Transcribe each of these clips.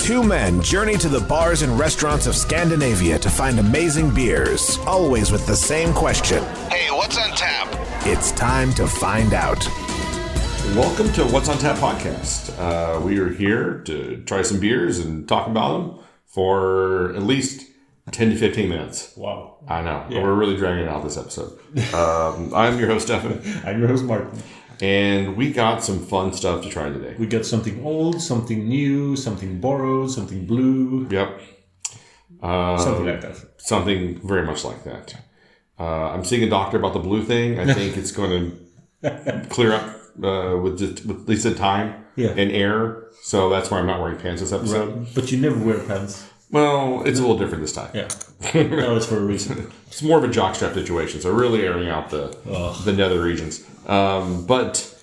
Two men journey to the bars and restaurants of Scandinavia to find amazing beers, always with the same question. Hey, what's on tap? It's time to find out. Welcome to What's on Tap podcast. We are here to try some beers and talk about them for at least 10 to 15 minutes. Wow. I know. Yeah. We're really dragging it out this episode. I'm your host, Stefan. I'm your host, Martin. And we got some fun stuff to try today. We got something old, something new, something borrowed, something blue. Yep. Something like that. Something very much like that. I'm seeing a doctor about the blue thing. I think it's going to clear up with at least in time and air. So that's why I'm not wearing pants this episode. Right. But you never wear pants. Well, it's a little different this time. Yeah. No, it's for a reason. It's more of a jockstrap situation, so really airing out the nether regions. But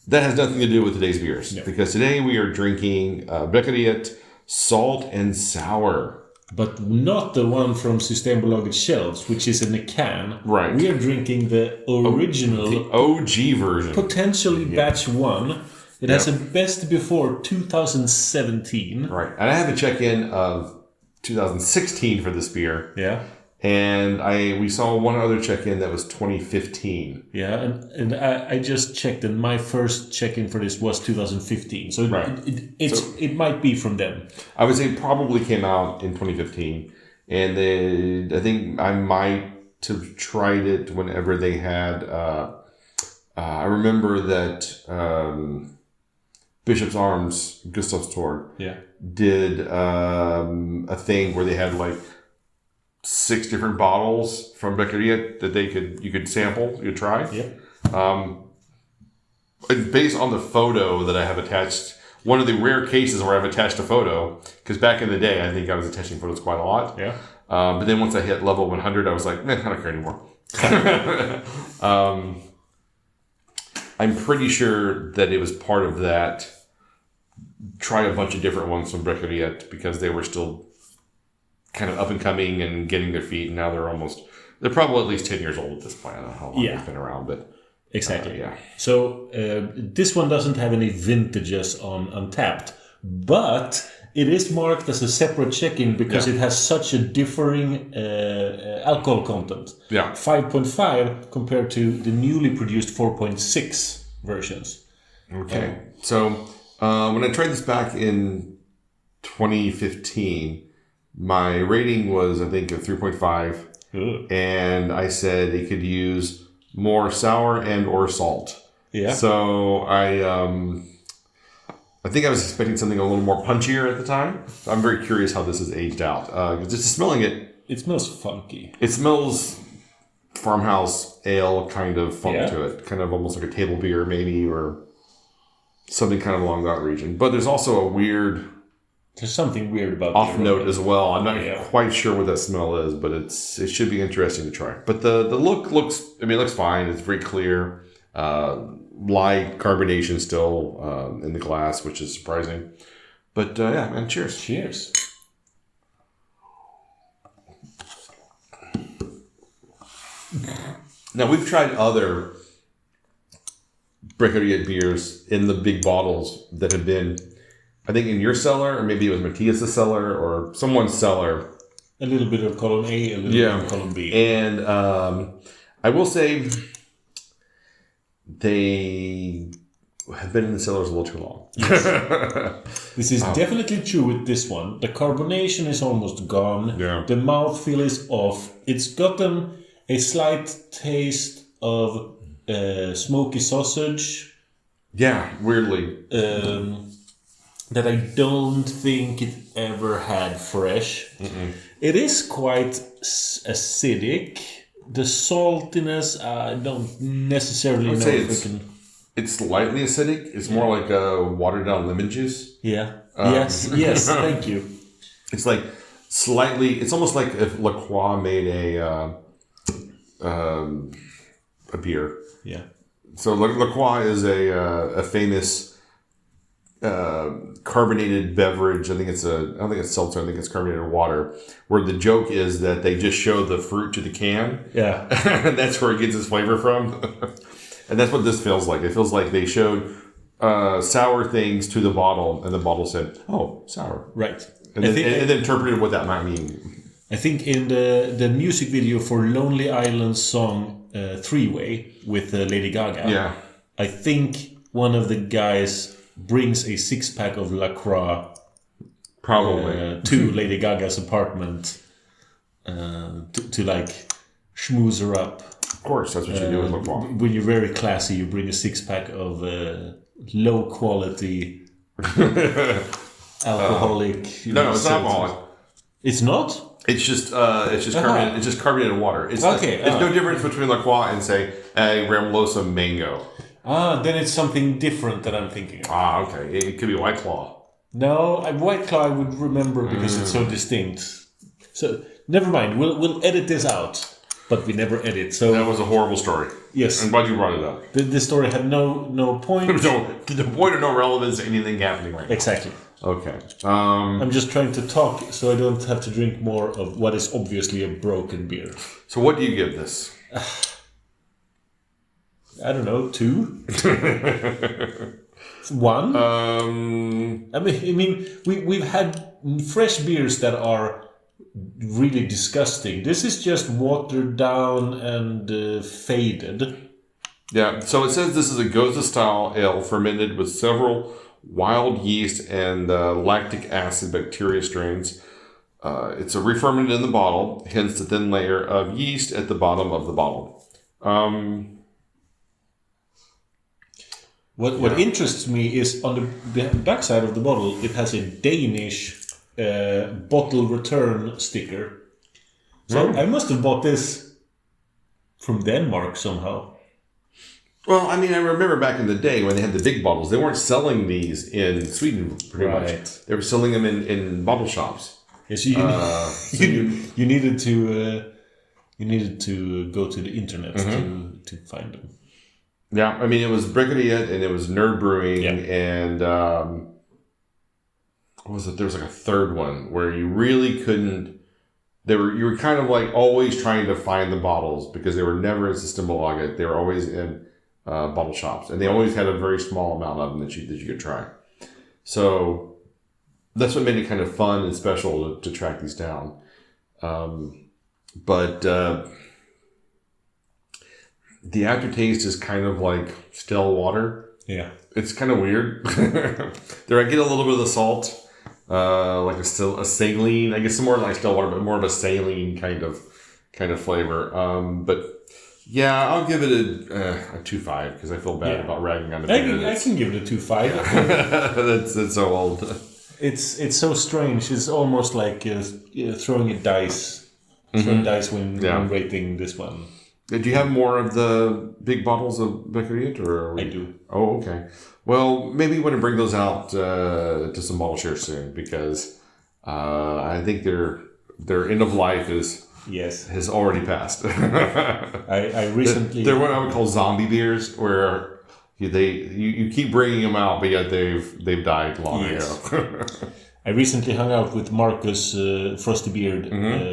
that has nothing to do with today's beers, because today we are drinking Brekeriet Salt and Sour. But not the one from Systembolaget shelves, which is in a can. Right. We are drinking the original, the OG version. potentially batch one. It has a best before 2017. Right. And I have a check-in of 2016 for this beer. Yeah. And we saw one other check-in that was 2015. Yeah, and I just checked, and my first check-in for this was 2015. So it might be from them. I would say it probably came out in 2015. And I think I might have tried it whenever they had... I remember that Bishop's Arms, Gustav's Tour, did a thing where they had like 6 different bottles from Brekeriet that you could sample, you could try. Yeah. And based on the photo that I have attached, one of the rare cases where I've attached a photo, because back in the day, I think I was attaching photos quite a lot. Yeah. But then once I hit level 100, I was like, I don't care anymore. I'm pretty sure that it was part of that. Try a bunch of different ones from Brekeriet because they were still kind of up and coming and getting their feet. And now they're probably at least 10 years old at this point. I don't know how long they've been around, but exactly. So this one doesn't have any vintages on Untapped, but it is marked as a separate check-in because it has such a differing alcohol content. Yeah. 5.5 compared to the newly produced 4.6 versions. Okay. So when I tried this back in 2015, my rating was, I think, a 3.5. And I said it could use more sour and or salt. Yeah. So I think I was expecting something a little more punchier at the time. I'm very curious how this is aged out. Just smelling it. It smells funky. It smells farmhouse ale kind of funk to it. Kind of almost like a table beer maybe, or something kind of along that region. But there's also there's something weird about off note as well. I'm not quite sure what that smell is, but it should be interesting to try. But the look looks fine. It's very clear. Light carbonation still in the glass, which is surprising. But man, cheers. Cheers. Now, we've tried other Brekeriet beers in the big bottles that have been, I think, in your cellar, or maybe it was Matthias' cellar, or someone's cellar. A little bit of column A, a little bit of column B. And I will say they have been in the cellars a little too long. Yes. This is definitely true with this one. The carbonation is almost gone. Yeah. The mouthfeel is off. It's gotten a slight taste of smoky sausage. Yeah, weirdly. That I don't think it ever had fresh. Mm-mm. It is quite acidic. The saltiness, I don't necessarily know if we can... It's slightly acidic. It's more like a watered down lemon juice. Yeah. Yes, thank you. It's like slightly... It's almost like if liquorice made a beer. Yeah. So liquorice is a famous carbonated beverage. I don't think it's seltzer. I think it's carbonated water. Where the joke is that they just show the fruit to the can. Yeah. And that's where it gets its flavor from. And that's what this feels like. It feels like they showed sour things to the bottle, and the bottle said, "Oh, sour." Right. And then interpreted what that might mean. I think in the music video for Lonely Island's song Three Way with Lady Gaga, Yeah. I think one of the guys brings a 6-pack of LaCroix Probably. to Lady Gaga's apartment to like schmooze her up. Of course, that's what you do with LaCroix. When you're very classy, you bring a 6-pack of low quality alcoholic. No, it's not alcoholic. It's not? It's just carbonated water. It's Okay, it's no difference between LaCroix and say a Ramlosa mango. Then it's something different that I'm thinking of. Okay. It could be White Claw. No, White Claw I would remember because it's so distinct. So never mind. We'll edit this out, but we never edit. So That was a horrible story. yes, I'm glad you brought it up. this story had no point. The point of no relevance to anything happening right now. Exactly. Okay. I'm just trying to talk so I don't have to drink more of what is obviously a broken beer. So what do you give this? I don't know, 2? 1? I mean, we've had fresh beers that are really disgusting. This is just watered down and faded. Yeah, so it says this is a gose style ale fermented with several wild yeast and lactic acid bacteria strains. It's a re-fermented in the bottle, hence the thin layer of yeast at the bottom of the bottle. What interests me is on the back side of the bottle, it has a Danish bottle return sticker. So I must have bought this from Denmark somehow. Well, I mean, I remember back in the day when they had the big bottles, they weren't selling these in Sweden pretty much. They were selling them in bottle shops. Yes, you needed to go to the internet to find them. Yeah, I mean, it was Brekeriet and it was Nerd Brewing and what was it? There was like a third one where you really couldn't. You were kind of like always trying to find the bottles because they were never in Systembolaget. They were always in bottle shops, and they always had a very small amount of them that you could try. So that's what made it kind of fun and special to track these down. But the aftertaste is kind of like still water. Yeah, it's kind of weird. There, I get a little bit of the salt, like a saline. I guess more like still water, but more of a saline kind of flavor. But yeah, I'll give it a 2.5 because I feel bad about ragging on the beer. I can give it a 2.5. That's so old. It's so strange. It's almost like throwing a dice. Throwing dice when rating this one. Did you have more of the big bottles of Brekeriet? I do. Oh, okay. Well, maybe you want to bring those out to some bottle shares soon because I think their end of life has already passed. I recently... They're what I would call zombie beers where you keep bringing them out, but yet they've died long ago. I recently hung out with Marcus Frosty Beard,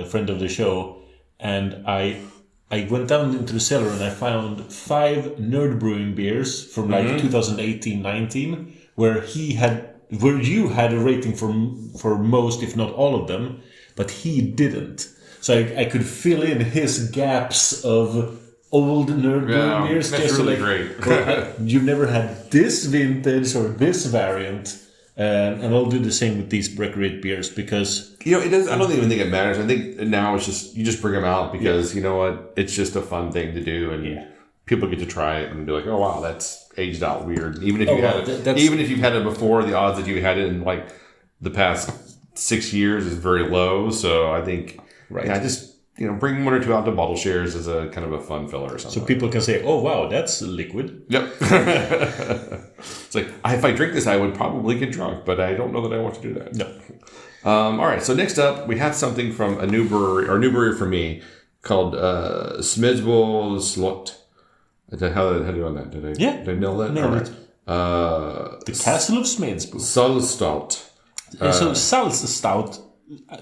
friend of the show, and I went down into the cellar and I found 5 Nerd Brewing beers from like 2018-19, where you had a rating for most, if not all of them, but he didn't. So I could fill in his gaps of old Nerd Brewing beers. That's just really great. great. You've never had this vintage or this variant. And I'll do the same with these Brekeriet beers because... it does. I don't even think it matters. I think now it's just, you just bring them out because, you know what, it's just a fun thing to do and people get to try it and be like, oh wow, that's aged out weird. Even if even if you've had it before, the odds that you had it in like the past 6 years is very low. So I think, just... bring 1 or 2 out to bottle shares as a kind of a fun filler or something. So people can say, oh, wow, that's liquid. Yep. It's like, if I drink this, I would probably get drunk, but I don't know that I want to do that. No. All right, so next up, we have something from a new brewery for me, called Smedsbo Slott. How do you know that? Did I nail that? Nailed it. The Castle of Smedsbo. Salzstout. So Salzstout...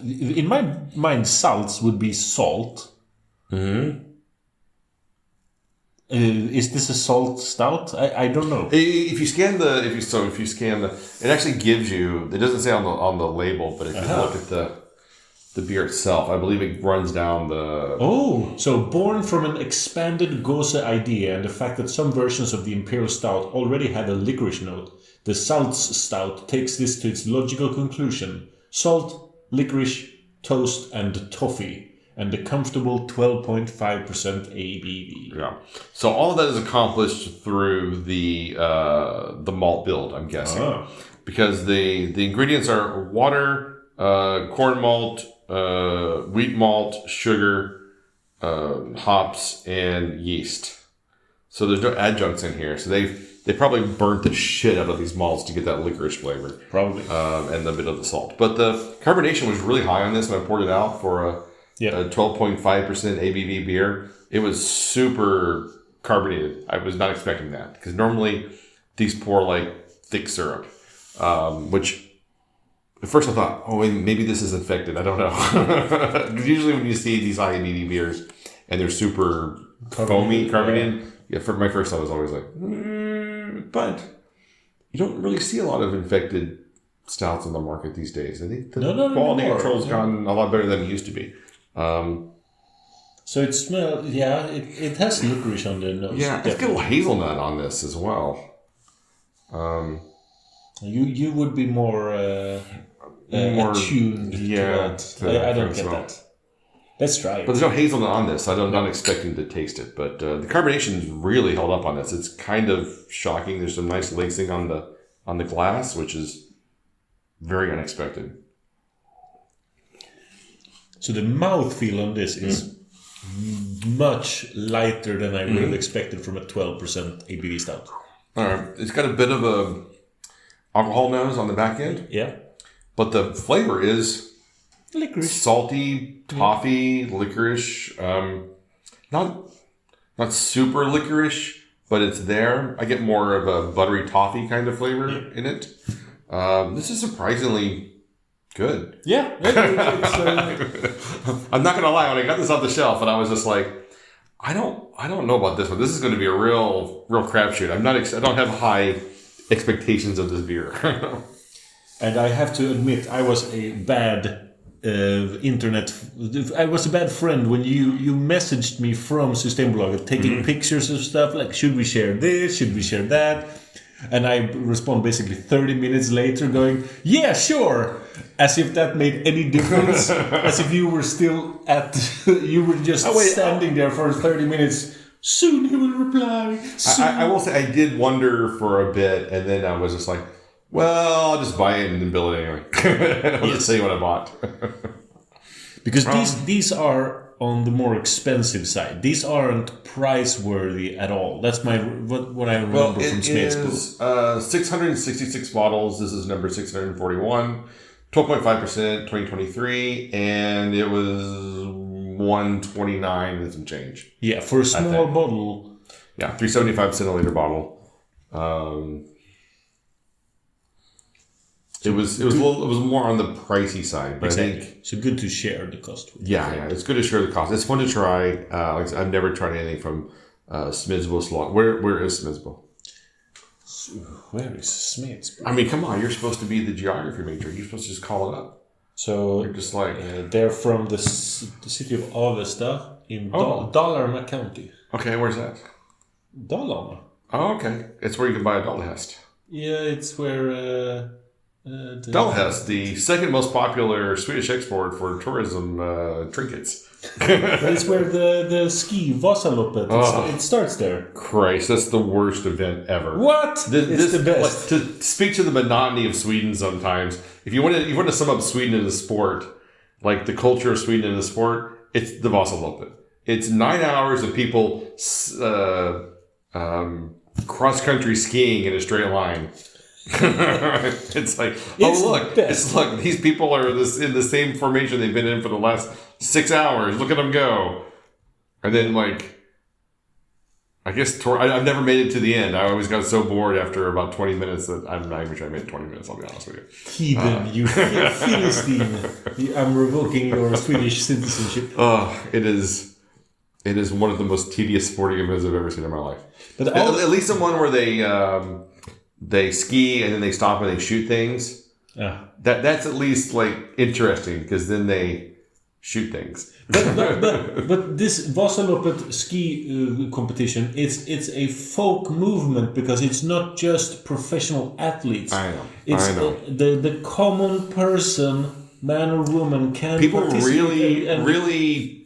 In my mind, salts would be salt. Is this a salt stout? I don't know. If you scan the, it actually gives you. It doesn't say on the label, but if you look at the beer itself, I believe it runs down the. Oh, so born from an expanded gose idea and the fact that some versions of the imperial stout already had a licorice note, the Salzstout takes this to its logical conclusion: salt, licorice, toast, and toffee. And the comfortable 12.5% ABV. Yeah. So all of that is accomplished through the malt build, I'm guessing, because the ingredients are water, corn malt, wheat malt, sugar, hops, and yeast. So there's no adjuncts in here. So they probably burnt the shit out of these malts to get that licorice flavor, probably, and a bit of the salt. But the carbonation was really high on this when I poured it out for a 12.5% ABV beer. It was super carbonated. I was not expecting that because normally these pour like thick syrup, which at first I thought, oh, maybe this is infected. I don't know. Because usually when you see these high ABV beers and they're super foamy, carbonated, for my first thought was always like, but you don't really see a lot of infected stouts on the market these days. I think the quality control has gotten a lot better than it used to be. So it smells, it has licorice on the nose. Yeah, it's got a little hazelnut on this as well. You would be more attuned to that. I don't get that. Let's try it. But there's no hazelnut on this. I'm not expecting to taste it. But the carbonation is really held up on this. It's kind of shocking. There's some nice lacing on the glass, which is very unexpected. So the mouthfeel on this is much lighter than I would have expected from a 12% ABV stout. All right. It's got a bit of a alcohol nose on the back end. Yeah. But the flavor is licorice. Salty, toffee, licorice. Not super licorice, but it's there. I get more of a buttery toffee kind of flavor in it. This is surprisingly good. Yeah. I'm not gonna lie, when I got this off the shelf and I was just like, I don't know about this one. This is going to be a real crapshoot. I don't have high expectations of this beer. And I have to admit, I was a bad I was a bad friend when you messaged me from Systembolaget taking pictures of stuff like, should we share this, should we share that? And I respond basically 30 minutes later going, yeah, sure. As if that made any difference. As if you were still you were just standing there for 30 minutes. Soon he will reply. I will say I did wonder for a bit, and then I was just like, well, I'll just buy it and then bill it anyway. I'll just say what I bought. Because these are on the more expensive side. These aren't price worthy at all. That's what I remember from Smedsbo. It is 666 bottles. This is number 641. 12.5%, 2023, and it was 129 and some change. Yeah, for a small bottle. Yeah, 375 centiliter bottle. It was more on the pricey side, but exactly. I think so good to share the cost with. Yeah, it's good to share the cost. It's fun to try. Like I've never tried anything from Smedsbo Slott. Where is Smedsbo? Where is Smedsbo? I mean, come on, you're supposed to be the geography major. You're supposed to just call it up. So you're just like they're from the city of Avesta in Dalarna County. Okay, where's that? Dalarna. Oh, okay. It's where you can buy a Dalhäst. Yeah, it's where. Dalhäst, the second most popular Swedish export for tourism trinkets. That's where the ski Vasaloppet. It starts there. Christ, that's the worst event ever. What? It's the best. Like, to speak to the monotony of Sweden sometimes, if you want to sum up Sweden in a sport, like the culture of Sweden in a sport, it's the Vasaloppet. It's 9 hours of people cross-country skiing in a straight line. It's like, look, these people are in the same formation they've been in for the last 6 hours. Look at them go. And then, like, I guess I've never made it to the end. I always got so bored after about 20 minutes that I'm not even sure I made it 20 minutes, I'll be honest with you. Heathen, you Philistine. I'm revoking your Swedish citizenship. It is It is one of the most tedious sporting events I've ever seen in my life. But at least the one where they ski and then they stop and they shoot things. That's at least like interesting because then they shoot things. But this Vasaloppet ski competition, it's a folk movement because it's not just professional athletes. I know. The common person, man or woman, can people participate really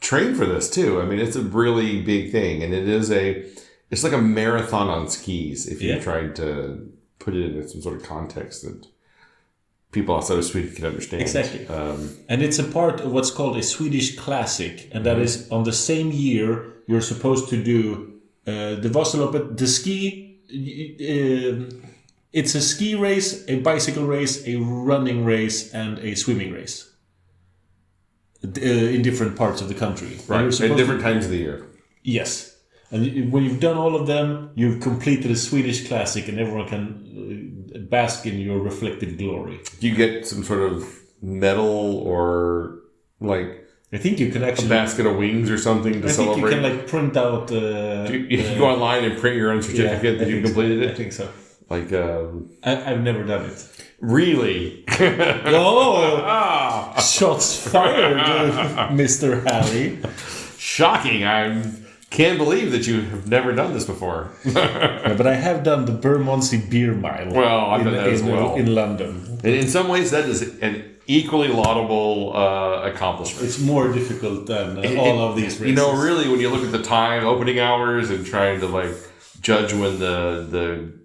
train for this too. I mean, it's a really big thing, and it's like a marathon on skis. If you tried to put it in some sort of context that people outside of Sweden can understand. Exactly. And it's a part of what's called a Swedish classic, and that is on the same year you're supposed to do the Vasaloppet, the ski. It's a ski race, a bicycle race, a running race, and a swimming race. In different parts of the country. Right, at different times of the year. Yes. And when you've done all of them, you've completed a Swedish classic and everyone can bask in your reflected glory. Do you get some sort of medal or like... I think you can actually... a basket of wings or something to celebrate? I think you can like print out... you can go online and print your own certificate that you completed it? I think so. Like... I've never done it. Really? Oh! Shots fired, Mr. Harry. Shocking. I can't believe that you have never done this before. Yeah, but I have done the Bermondsey Beer Mile. Well, I've done that as well. In London. And in some ways, that is an equally laudable accomplishment. It's more difficult than all of these races. You know, really, when you look at the time, opening hours, and trying to like judge when the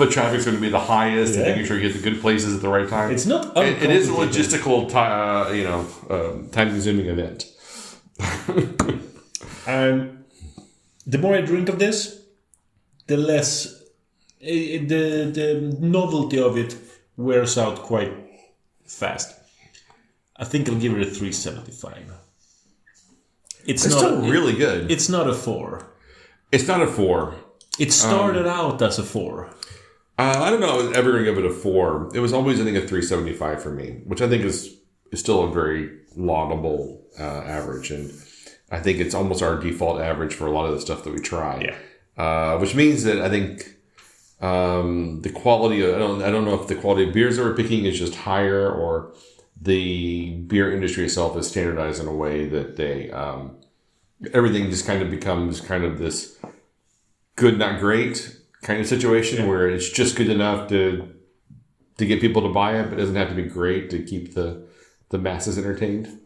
foot traffic is going to be the highest, and making sure you get the good places at the right time. It's not uncomplicated. It is a logistical, time-consuming event. The more I drink of this, the less the novelty of it wears out quite fast. I think I'll give it a 3.75. It's still really good. It's not a 4. It's not a 4. It started out as a 4. I don't know. I was ever going to give it a 4. It was always, I think, a 3.75 for me, which I think is still a very laudable average, and I think it's almost our default average for a lot of the stuff that we try. Yeah. Which means that I think the quality of, I don't know if the quality of beers that we're picking is just higher, or the beer industry itself is standardized in a way that they everything just kind of becomes kind of this good, not great kind of situation where it's just good enough to get people to buy it, but it doesn't have to be great to keep the masses entertained.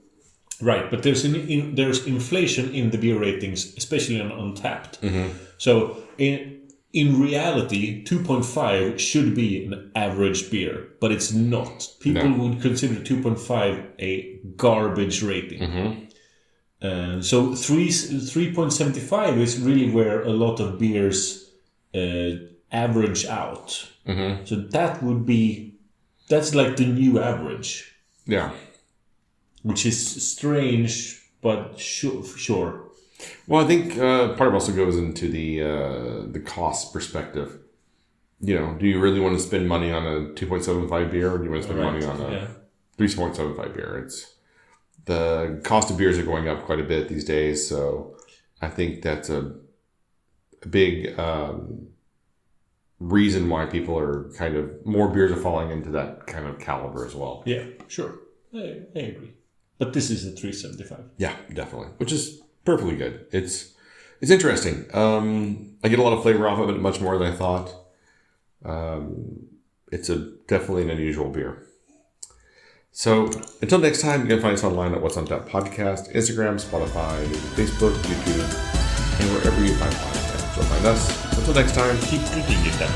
Right, but there's inflation in the beer ratings, especially on Untapped. Mm-hmm. So in reality, 2.5 should be an average beer, but it's not. People would consider 2.5 a garbage rating. Mm-hmm. So 3.75 is really where a lot of beers average out. Mm-hmm. So that's like the new average. Yeah. Which is strange, but sure. Well, I think part of it also goes into the cost perspective. You know, do you really want to spend money on a 2.75 beer, or do you want to spend money on a 3.75 beer? It's the cost of beers are going up quite a bit these days, so I think that's a big reason why people are kind of more beers are falling into that kind of caliber as well. Yeah, sure, I agree. But this is a 3.75. Yeah, definitely, which is perfectly good. It's interesting. I get a lot of flavor off of it, much more than I thought. It's definitely an unusual beer. So until next time, you can find us online at What's on Tap Podcast, Instagram, Spotify, Facebook, YouTube, and wherever you find podcasts. So find us. Until next time, keep drinking it, that